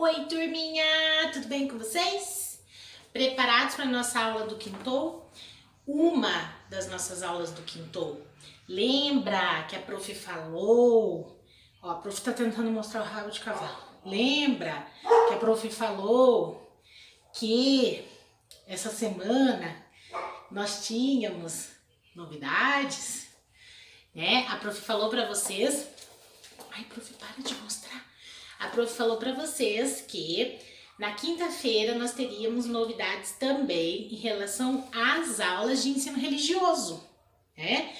Oi, turminha! Tudo bem com vocês? Preparados para a nossa aula do Quintou? Uma das nossas aulas do Quintou. Lembra que a prof falou? Ó, a prof tá tentando mostrar o rabo de cavalo. Lembra que a prof falou que essa semana nós tínhamos novidades, né? A prof falou para vocês... Ai, prof, para de mostrar. A prof falou para vocês que na quinta-feira nós teríamos novidades também em relação às aulas de ensino religioso, né?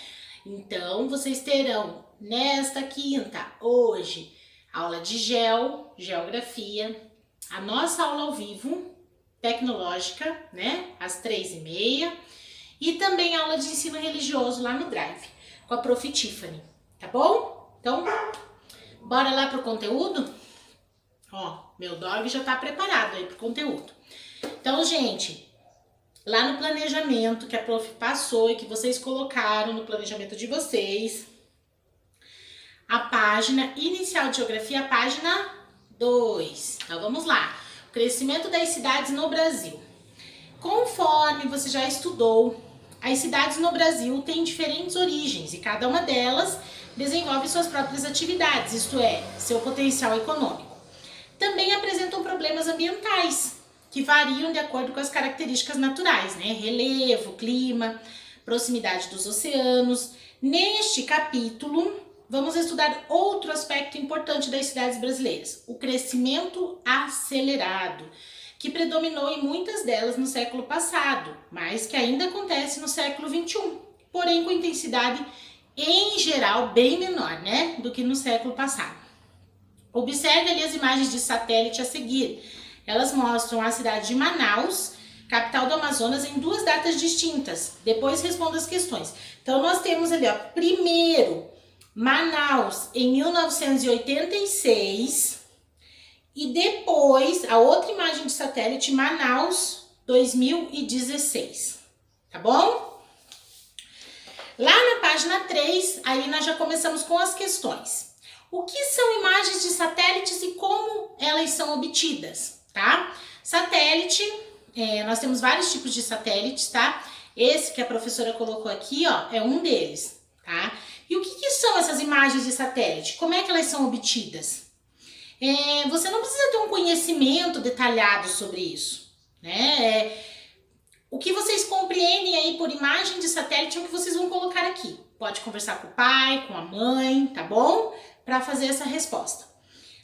Então, vocês terão nesta quinta, hoje, aula de geografia, a nossa aula ao vivo, tecnológica, né? Às 3h30, e também aula de ensino religioso lá no Drive, com a prof. Tiffany, tá bom? Então, bora lá pro conteúdo? Ó, meu dog já tá preparado aí pro conteúdo. Então, gente, lá no planejamento que a prof passou e que vocês colocaram no planejamento de vocês, a página inicial de geografia, a página 2. Então, vamos lá. O crescimento das cidades no Brasil. Conforme você já estudou, as cidades no Brasil têm diferentes origens e cada uma delas desenvolve suas próprias atividades, isto é, seu potencial econômico. Também apresentam problemas ambientais, que variam de acordo com as características naturais, né? Relevo, clima, proximidade dos oceanos. Neste capítulo, vamos estudar outro aspecto importante das cidades brasileiras, o crescimento acelerado, que predominou em muitas delas no século passado, mas que ainda acontece no século XXI, porém com intensidade em geral bem menor, né, do que no século passado. Observe ali as imagens de satélite a seguir. Elas mostram a cidade de Manaus, capital do Amazonas, em duas datas distintas. Depois responda as questões. Então, nós temos ali, ó, primeiro, Manaus em 1986 e depois, a outra imagem de satélite, Manaus 2016. Tá bom? Lá na página 3, aí nós já começamos com as questões. O que são imagens de satélites e como elas são obtidas, tá? Satélite, nós temos vários tipos de satélites, tá? Esse que a professora colocou aqui, ó, é um deles, tá? E o que são essas imagens de satélite? Como é que elas são obtidas? Você não precisa ter um conhecimento detalhado sobre isso, né? O que vocês compreendem aí por imagem de satélite é o que vocês vão colocar aqui. Pode conversar com o pai, com a mãe, tá bom? Para fazer essa resposta.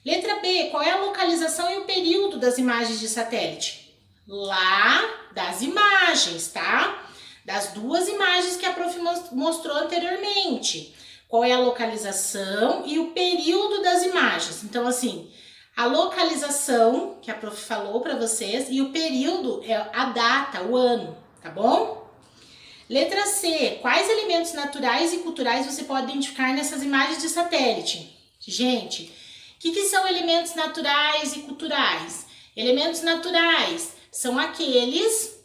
Letra B, qual é a localização e o período das imagens de satélite? Lá das imagens, tá? Das duas imagens que a prof mostrou anteriormente. Qual é a localização e o período das imagens? Então, assim, a localização que a prof falou para vocês e o período é a data, o ano, tá bom? Letra C, quais elementos naturais e culturais você pode identificar nessas imagens de satélite? Gente, o que são elementos naturais e culturais? Elementos naturais são aqueles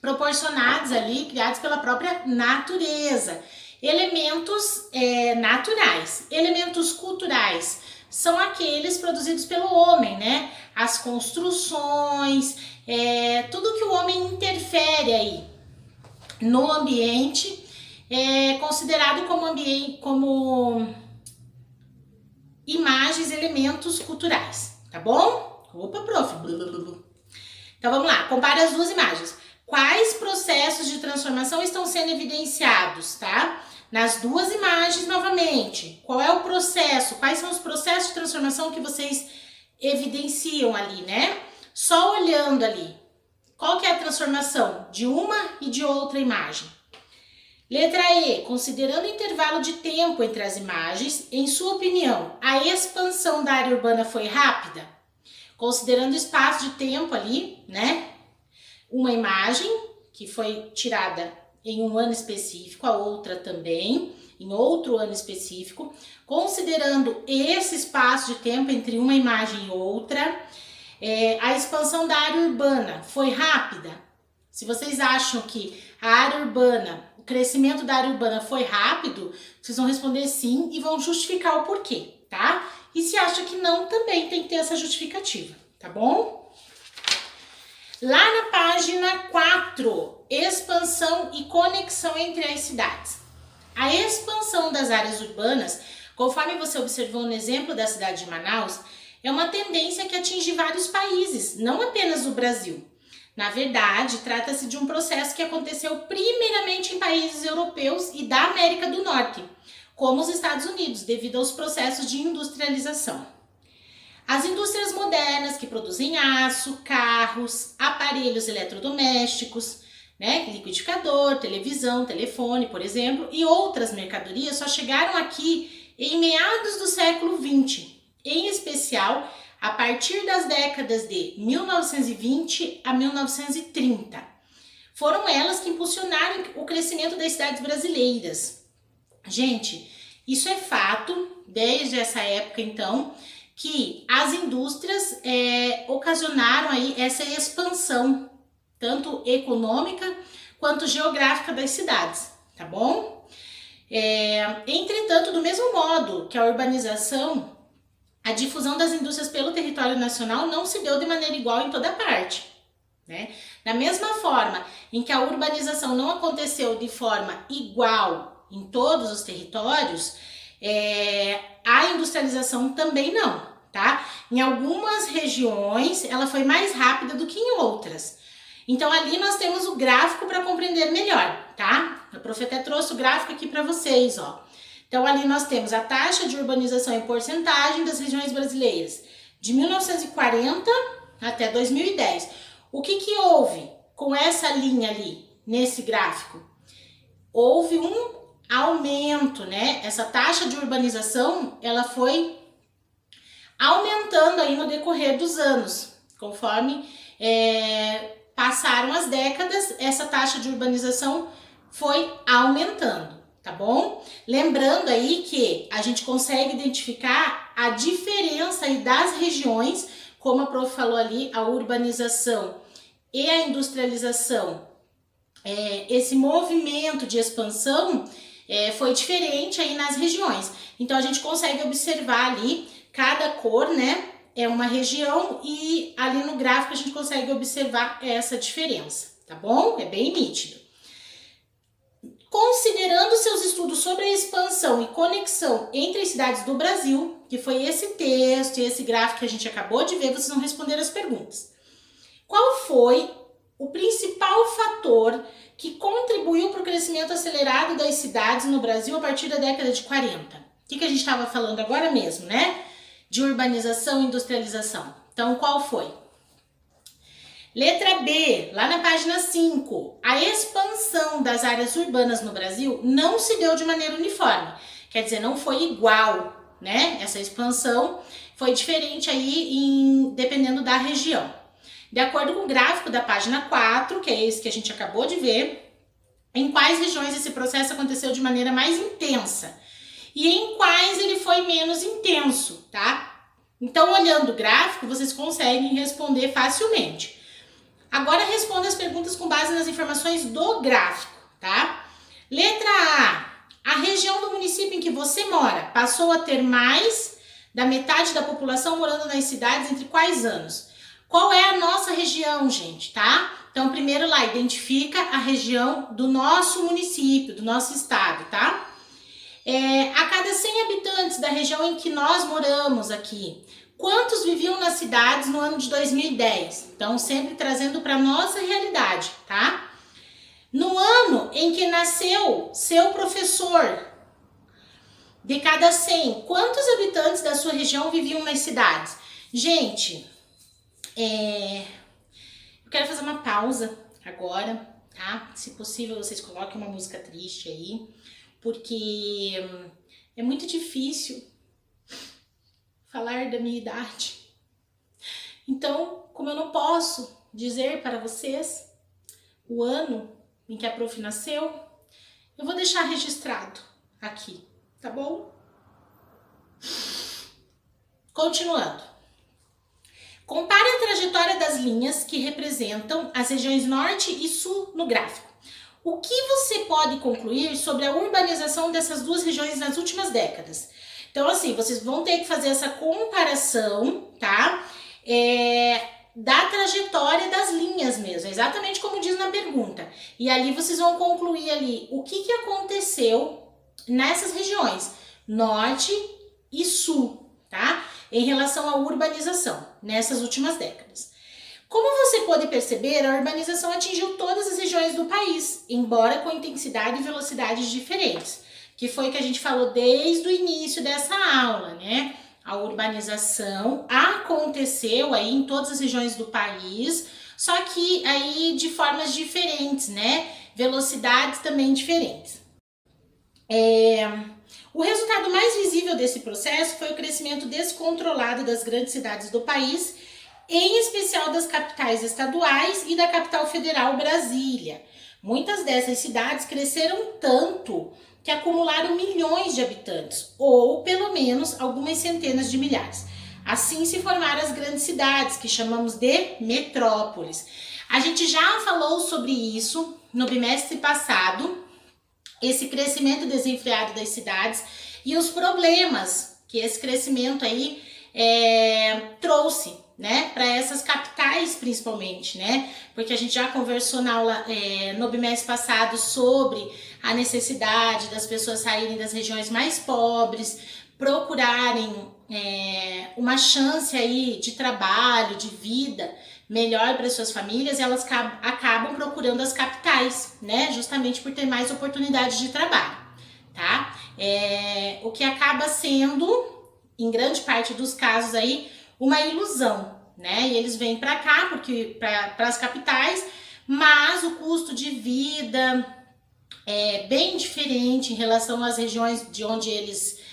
proporcionados ali, criados pela própria natureza. Elementos naturais. Elementos culturais são aqueles produzidos pelo homem, né? As construções, tudo que o homem interfere aí no ambiente é considerado como imagens, elementos culturais, tá bom? Opa, prof. Então vamos lá, compare as duas imagens. Quais processos de transformação estão sendo evidenciados, tá? Nas duas imagens novamente. Qual é o processo? Quais são os processos de transformação que vocês evidenciam ali, né? Só olhando ali. Qual que é a transformação de uma e de outra imagem? Letra E, considerando o intervalo de tempo entre as imagens, em sua opinião, a expansão da área urbana foi rápida? Considerando o espaço de tempo ali, né? Uma imagem que foi tirada em um ano específico, a outra também, em outro ano específico. Considerando esse espaço de tempo entre uma imagem e outra, a expansão da área urbana foi rápida? Se vocês acham que a área urbana, o crescimento da área urbana foi rápido, vocês vão responder sim e vão justificar o porquê, tá? E se acha que não, também tem que ter essa justificativa, tá bom? Lá na página 4, expansão e conexão entre as cidades. A expansão das áreas urbanas, conforme você observou no exemplo da cidade de Manaus, é uma tendência que atinge vários países, não apenas o Brasil. Na verdade, trata-se de um processo que aconteceu primeiramente em países europeus e da América do Norte, como os Estados Unidos, devido aos processos de industrialização. As indústrias modernas que produzem aço, carros, aparelhos eletrodomésticos, liquidificador, televisão, telefone, por exemplo, e outras mercadorias só chegaram aqui em meados do século XX, em especial a partir das décadas de 1920 a 1930. Foram elas que impulsionaram o crescimento das cidades brasileiras. Gente, isso é fato desde essa época, então, que as indústrias ocasionaram aí essa expansão, tanto econômica quanto geográfica das cidades, tá bom? Entretanto, do mesmo modo que a urbanização, a difusão das indústrias pelo território nacional não se deu de maneira igual em toda parte, né? Da mesma forma em que a urbanização não aconteceu de forma igual em todos os territórios, a industrialização também não, tá? Em algumas regiões ela foi mais rápida do que em outras. Então ali nós temos o gráfico para compreender melhor, tá? A prof até trouxe o gráfico aqui para vocês, ó. Então ali nós temos a taxa de urbanização em porcentagem das regiões brasileiras de 1940 até 2010. O que houve com essa linha ali nesse gráfico? Houve um aumento, né? Essa taxa de urbanização, ela foi aumentando aí no decorrer dos anos, conforme passaram as décadas, essa taxa de urbanização foi aumentando, tá bom? Lembrando aí que a gente consegue identificar a diferença aí das regiões, como a prof falou ali, a urbanização e a industrialização, esse movimento de expansão foi diferente aí nas regiões. Então a gente consegue observar ali cada cor, né? É uma região e ali no gráfico a gente consegue observar essa diferença, tá bom? É bem nítido. Considerando seus estudos sobre a expansão e conexão entre as cidades do Brasil, que foi esse texto e esse gráfico que a gente acabou de ver, vocês vão responder as perguntas. Qual foi o principal fator que contribuiu para o crescimento acelerado das cidades no Brasil a partir da década de 40? O que a gente estava falando agora mesmo, né? De urbanização e industrialização. Então, qual foi? Letra B, lá na página 5. A expansão das áreas urbanas no Brasil não se deu de maneira uniforme. Quer dizer, não foi igual, né? Essa expansão foi diferente aí dependendo da região. De acordo com o gráfico da página 4, que é esse que a gente acabou de ver, em quais regiões esse processo aconteceu de maneira mais intensa e em quais ele foi menos intenso, tá? Então, olhando o gráfico, vocês conseguem responder facilmente. Agora, responda as perguntas com base nas informações do gráfico, tá? Letra A. A região do município em que você mora passou a ter mais da metade da população morando nas cidades entre quais anos? Qual é a nossa região, gente, tá? Então, primeiro lá, identifica a região do nosso município, do nosso estado, tá? A cada 100 habitantes da região em que nós moramos aqui, quantos viviam nas cidades no ano de 2010? Então, sempre trazendo para nossa realidade, tá? No ano em que nasceu seu professor, de cada 100, quantos habitantes da sua região viviam nas cidades? Gente, eu quero fazer uma pausa agora, tá? Se possível, vocês coloquem uma música triste aí, porque é muito difícil falar da minha idade. Então, como eu não posso dizer para vocês o ano em que a prof nasceu, eu vou deixar registrado aqui, tá bom? Continuando. Compare a trajetória das linhas que representam as regiões norte e sul no gráfico. O que você pode concluir sobre a urbanização dessas duas regiões nas últimas décadas? Então, assim, vocês vão ter que fazer essa comparação, tá? da trajetória das linhas mesmo, exatamente como diz na pergunta. E ali vocês vão concluir ali o que aconteceu nessas regiões, norte e sul, tá? Em relação à urbanização, nessas últimas décadas. Como você pode perceber, a urbanização atingiu todas as regiões do país, embora com intensidade e velocidades diferentes, que foi o que a gente falou desde o início dessa aula, né? A urbanização aconteceu aí em todas as regiões do país, só que aí de formas diferentes, né? Velocidades também diferentes. O resultado mais visível desse processo foi o crescimento descontrolado das grandes cidades do país, em especial das capitais estaduais e da capital federal, Brasília. Muitas dessas cidades cresceram tanto que acumularam milhões de habitantes, ou pelo menos algumas centenas de milhares. Assim se formaram as grandes cidades, que chamamos de metrópoles. A gente já falou sobre isso no bimestre passado, esse crescimento desenfreado das cidades e os problemas que esse crescimento aí trouxe, né, para essas capitais principalmente, né, porque a gente já conversou na aula no bimestre passado sobre a necessidade das pessoas saírem das regiões mais pobres, procurarem uma chance aí de trabalho, de vida melhor para suas famílias, e elas acabam procurando as capitais, né, justamente por ter mais oportunidades de trabalho, tá? O que acaba sendo, em grande parte dos casos aí, uma ilusão, né? E eles vêm para cá, porque para as capitais, mas o custo de vida é bem diferente em relação às regiões de onde eles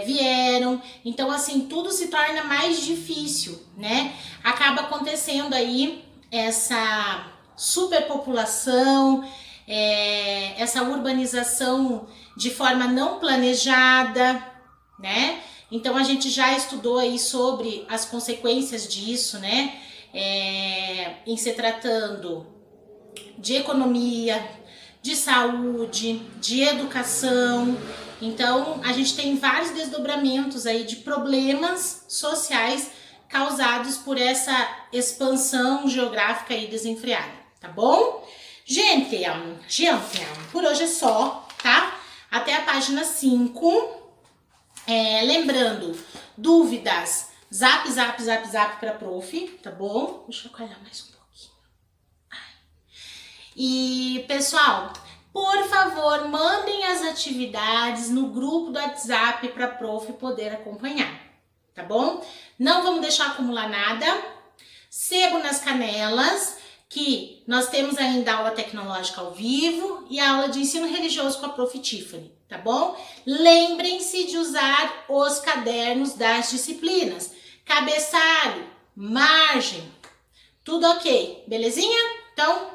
vieram. Então, assim, tudo se torna mais difícil, né? Acaba acontecendo aí essa superpopulação, essa urbanização de forma não planejada, né? Então a gente já estudou aí sobre as consequências disso, né? Em se tratando de economia, de saúde, de educação. Então a gente tem vários desdobramentos aí de problemas sociais causados por essa expansão geográfica aí desenfreada, tá bom? Gente, por hoje é só, tá? Até a página 5. Lembrando, dúvidas, zap pra prof, tá bom? Deixa eu calhar mais um pouquinho. E, pessoal, por favor, mandem as atividades no grupo do WhatsApp pra prof poder acompanhar, tá bom? Não vamos deixar acumular nada. Sebo nas canelas, que nós temos ainda a aula tecnológica ao vivo e a aula de ensino religioso com a prof. Tiffany, tá bom? Lembrem-se de usar os cadernos das disciplinas, cabeçalho, margem, tudo ok, belezinha? Então,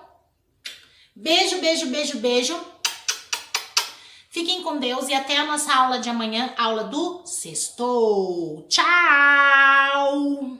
beijo. Fiquem com Deus e até a nossa aula de amanhã, aula do Sextou. Tchau!